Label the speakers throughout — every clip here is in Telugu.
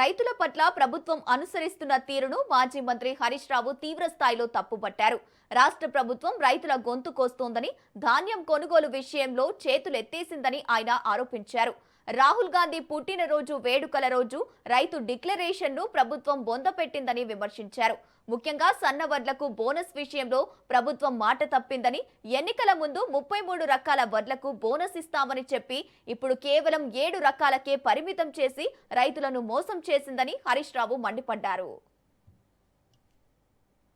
Speaker 1: రైతుల పట్ల ప్రభుత్వం అనుసరిస్తున్న తీరును మాజీ మంత్రి హరీష్ రావు తీవ్ర స్థాయిలో తప్పుపట్టారు. రాష్ట్ర ప్రభుత్వం రైతుల గొంతు కోస్తోందని, ధాన్యం కొనుగోలు విషయంలో చేతులెత్తేసిందని ఆయన ఆరోపించారు. రాహుల్ గాంధీ పుట్టినరోజు వేడుకల రోజు రైతు డిక్లరేషన్ను ప్రభుత్వం బొందపెట్టిందని విమర్శించారు. ముఖ్యంగా సన్నవడ్లకు బోనస్ విషయంలో ప్రభుత్వం మాట తప్పిందని, ఎన్నికల ముందు 33 రకాల వడ్లకు బోనస్ ఇస్తామని చెప్పి ఇప్పుడు కేవలం 7 రకాలకే పరిమితం చేసి రైతులను మోసం చేసిందని హరీష్ రావు మండిపడ్డారు.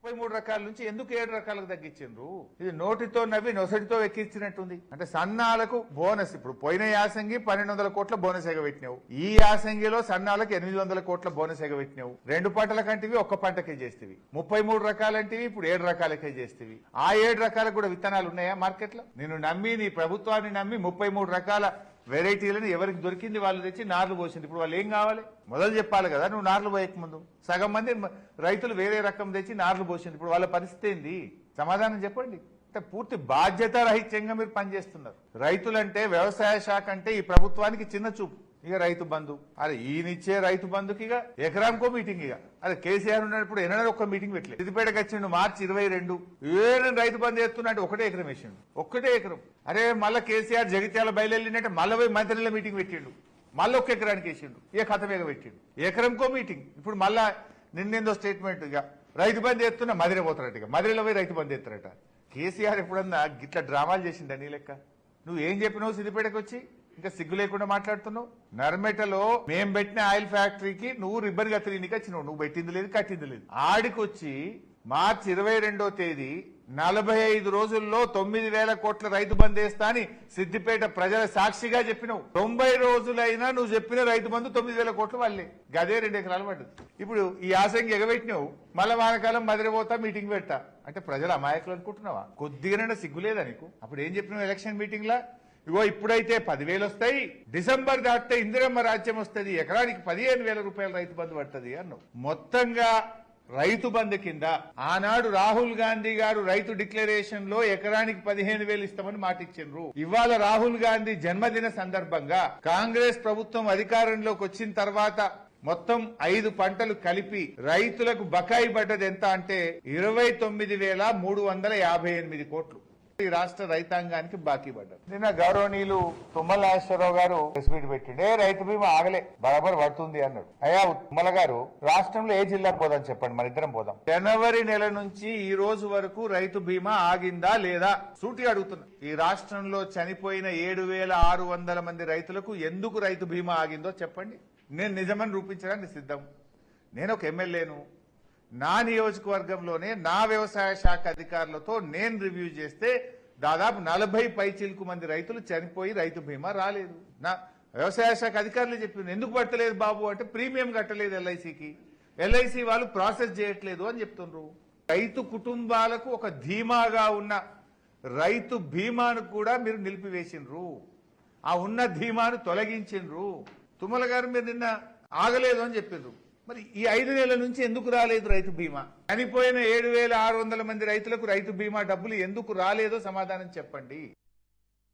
Speaker 2: 33 రకాల నుంచి ఎందుకు 7 రకాలకు తగ్గించిండ్రు? ఇది నోటితో నవ్వి నొసటితో ఎక్కించినట్టుంది. అంటే సన్నాలకు బోనస్ ఇప్పుడు పోయిన యాసంగి 1200 కోట్ల బోనస్ ఎగబెట్టినావు, ఈ యాసంగిలో సన్నాలకు 800 కోట్ల బోనస్ ఎగబెట్టినావు. 2 పంటల కంటివి ఒక్క పంటకే చేస్తేవి, 33 రకాలంటివి ఇప్పుడు 7 రకాలకే చేస్తేవి. ఆ 7 రకాలకు కూడా విత్తనాలు ఉన్నాయా మార్కెట్ లో? నేను నమ్మి నీ ప్రభుత్వాన్ని నమ్మి 33 రకాల వెరైటీలను ఎవరికి దొరికింది వాళ్ళు తెచ్చి నార్లు పోసింది. ఇప్పుడు వాళ్ళు ఏం కావాలి మొదలు చెప్పాలి కదా. నువ్వు నార్లు పోయక ముందు సగం మంది రైతులు వేరే రకం తెచ్చి నార్లు పోసింది. ఇప్పుడు వాళ్ళ పరిస్థితి ఏంది? సమాధానం చెప్పండి. అంటే పూర్తి బాధ్యత రహిత్యంగా మీరు పనిచేస్తున్నారు. రైతులంటే, వ్యవసాయ శాఖ అంటే ఈ ప్రభుత్వానికి చిన్న చూపు. ఇక రైతు బంధు, అరే ఈయనిచ్చే రైతు బంధుకి ఇక ఎకరానికో మీటింగ్. ఇక అదే కేసీఆర్ ఉన్నప్పుడు ఎన్నడూ ఒక్క మీటింగ్ పెట్టలేదు. సిద్దిపేటకి వచ్చిండు మార్చి 22, రైతు బంధు చేస్తున్నా అంటే ఒకటే ఎకరం వేసిండు, ఒక్కటే ఎకరం. అరే మళ్ళీ కేసీఆర్ జగిత్యాల బయలుదేరిందంటే మళ్ళీ పోయి మంత్రుల మీటింగ్ పెట్టిండు, మళ్ళీ ఒక్క ఎకరానికి వేసిండు, ఇక కథమేగ పెట్టిండు, ఎకరంకో మీటింగ్. ఇప్పుడు మళ్ళా నిన్నేందో స్టేట్మెంట్, ఇక రైతు బంధు చేస్తున్నా మదిరే పోతారట, ఇక మదిరేలో పోయి రైతు బంధు చేస్తారట. కేసీఆర్ ఎప్పుడన్నా గిట్ల డ్రామాలు చేసిండా నీ లెక్క? నువ్వు ఏం చెప్పినావు సిద్దిపేటకు వచ్చి? ఇంకా సిగ్గు లేకుండా మాట్లాడుతున్నావు. నర్మెటలో మేం పెట్టిన ఆయిల్ ఫ్యాక్టరీకి నువ్వు రిబ్బన్ కత్తిరీనికి వచ్చినావు. నువ్వు పెట్టింది లేదు, కట్టింది లేదు. ఆడికొచ్చి మార్చి 22వ తేదీ 45 రోజుల్లో 9,000 కోట్ల రైతు బంధు వేస్తా అని సిద్దిపేట ప్రజల సాక్షిగా చెప్పినావు. 90 రోజులైనా నువ్వు చెప్పిన రైతు బంధు 9,000 కోట్లు వాళ్ళే, గదే 2 ఎకరాలు పడ్డది. ఇప్పుడు ఈ యాసంగి ఎగబెట్టినావు, మళ్ళా వానకాలం మదిరిపోతా మీటింగ్ పెట్టా అంటే ప్రజలు అమాయకులు అనుకుంటున్నావా? కొద్దిగానే సిగ్గు లేదా నీకు? అప్పుడు ఏం చెప్పినావు ఎలక్షన్ మీటింగ్ లా? ఇగో ఇప్పుడైతే 10,000 వస్తాయి, డిసెంబర్ దాటితే ఇందిరమ్మ రాజ్యం వస్తుంది, ఎకరానికి 15,000 రూపాయల రైతు బంధు పడుతుంది అన్నావు. మొత్తంగా రైతు బంధు కింద ఆనాడు రాహుల్ గాంధీ గారు రైతు డిక్లరేషన్ లో ఎకరానికి 15,000 ఇస్తామని మాట ఇచ్చిండ్రు. ఇవాళ రాహుల్ గాంధీ జన్మదిన సందర్భంగా కాంగ్రెస్ ప్రభుత్వం అధికారంలోకి వచ్చిన తర్వాత మొత్తం 5 పంటలు కలిపి రైతులకు బకాయి పడ్డది ఎంత అంటే 29,358 కోట్లు ఈ రాష్ట్ర రైతాంగానికి బాకీ పడ్డారు. నిన్న గౌరవనీయులు తుమ్మల నాగేశ్వరరావు గారు ప్రెస్ మీట్ పెట్టిండే రైతు బీమా ఆగలే, బరాబర్ పడుతుంది అన్నాడు. అయ్యా తుమ్మల గారు, రాష్ట్రంలో ఏ జిల్లాకు పోదాం చెప్పండి, మన ఇద్దరం పోదాం. జనవరి నెల నుంచి ఈ రోజు వరకు రైతు బీమా ఆగిందా లేదా సూటిగా అడుగుతున్నా. ఈ రాష్ట్రంలో చనిపోయిన 7,600 మంది రైతులకు ఎందుకు రైతు బీమా ఆగిందో చెప్పండి. నేను నిజమని రూపించడానికి సిద్ధం. నేను ఒక ఎమ్మెల్యేను, నా నియోజకవర్గంలోనే నా వ్యవసాయ శాఖ అధికారులతో నేను రివ్యూ చేస్తే దాదాపు 40 పైచిలకు మంది రైతులు చనిపోయి రైతు బీమా రాలేదు. నా వ్యవసాయ శాఖ అధికారులు చెప్పారు, ఎందుకు పట్టలేదు బాబు అంటే ప్రీమియం కట్టలేదు ఎల్ఐసికి, ఎల్ఐసి వాళ్ళు ప్రాసెస్ చేయట్లేదు అని చెప్తున్నారు. రైతు కుటుంబాలకు ఒక ధీమాగా ఉన్న రైతు బీమాను కూడా మీరు నిలిపివేసిండ్రు, ఆ ఉన్న ధీమాను తొలగించిండ్రు. తుమ్మల గారు మీరు నిన్న ఆగలేదు అని చెప్పిండ్రు. మరి ఈ 5 నెలల నుంచి ఎందుకు రాలేదు రైతు బీమా? చనిపోయిన 7,600 మంది రైతులకు రైతు బీమా డబ్బులు ఎందుకు రాలేదో సమాధానం చెప్పండి.